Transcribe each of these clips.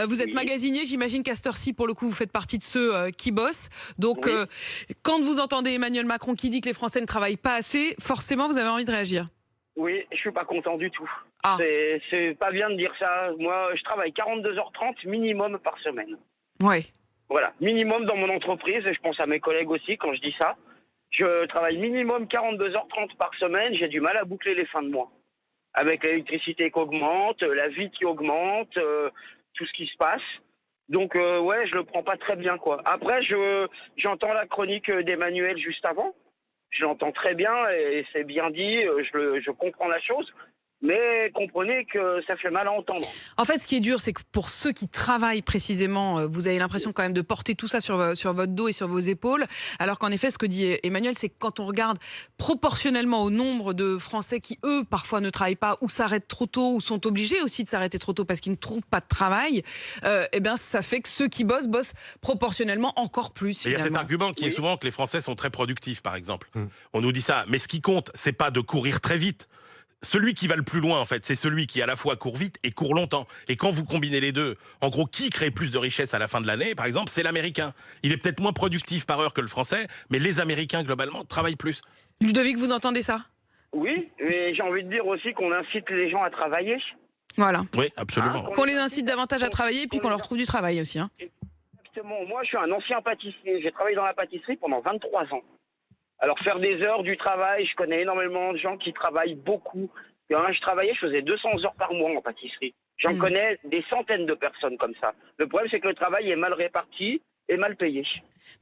Vous êtes Oui, magasinier, j'imagine qu'à cette heure-ci, pour le coup, vous faites partie de ceux qui bossent. Donc, oui, quand vous entendez Emmanuel Macron qui dit que les Français ne travaillent pas assez, forcément, vous avez envie de réagir. oui, je suis pas content du tout. Ah, C'est pas bien de dire ça. Moi, je travaille 42h30 minimum par semaine. ouais. Voilà, minimum dans mon entreprise, et je pense à mes collègues aussi quand je dis ça. Je travaille minimum 42h30 par semaine, j'ai du mal à boucler les fins de mois. Avec l'électricité qui augmente, la vie qui augmente, tout ce qui se passe. Donc ouais, je le prends pas très bien quoi. Après, j'entends la chronique d'Emmanuel juste avant. Je l'entends très bien et c'est bien dit, je comprends la chose. Mais comprenez que ça fait mal à entendre. En fait, ce qui est dur, c'est que pour ceux qui travaillent précisément, vous avez l'impression quand même de porter tout ça sur votre dos et sur vos épaules. Alors qu'en effet, ce que dit Emmanuel, c'est que quand on regarde proportionnellement au nombre de Français qui, eux, parfois ne travaillent pas ou s'arrêtent trop tôt ou sont obligés aussi de s'arrêter trop tôt parce qu'ils ne trouvent pas de travail, eh bien, ça fait que ceux qui bossent proportionnellement encore plus, Et il y a cet finalement. argument qui est Oui, souvent que les Français sont très productifs, par exemple. On nous dit ça. Mais ce qui compte, c'est pas de courir très vite. Celui qui va le plus loin, en fait, c'est celui qui à la fois court vite et court longtemps. Et quand vous combinez les deux, en gros, qui crée plus de richesse à la fin de l'année, par exemple, c'est l'Américain. Il est peut-être moins productif par heure que le Français, mais les Américains, globalement, travaillent plus. Ludovic, vous entendez ça? oui, mais j'ai envie de dire aussi qu'on incite les gens à travailler. Voilà. Oui, Hein, absolument. Qu'on les incite davantage à travailler et puis qu'on leur trouve du travail aussi. Hein. Exactement. Moi, je suis un ancien pâtissier. J'ai travaillé dans la pâtisserie pendant 23 ans. Alors, faire des heures du travail, je connais énormément de gens qui travaillent beaucoup. Quand je travaillais, je faisais 200 heures par mois en pâtisserie. J'en connais des centaines de personnes comme ça. Le problème, c'est que le travail est mal réparti et mal payé.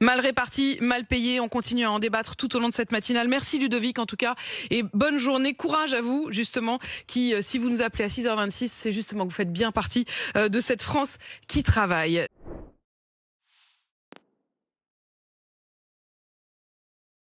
Mal réparti, mal payé, on continue à en débattre tout au long de cette matinale. Merci Ludovic en tout cas et bonne journée, courage à vous justement qui, si vous nous appelez à 6h26, c'est justement que vous faites bien partie de cette France qui travaille.